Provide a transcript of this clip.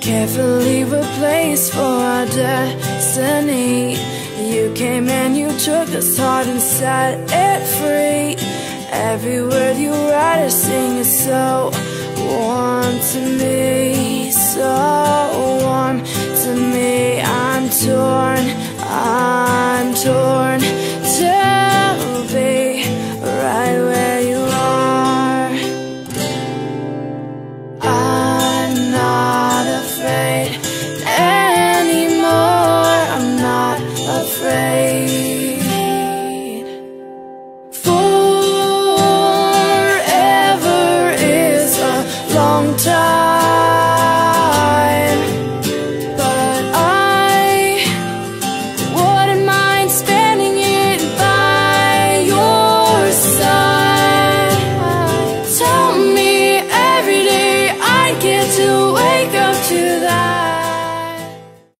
carefully replaced for our destiny. You came and you took this heart and set it free. Every word you write or sing is so warm to me, so warm to me. I'm torn to be right where you are. I'm not afraid anymore, I'm not afraid. Forever is a long time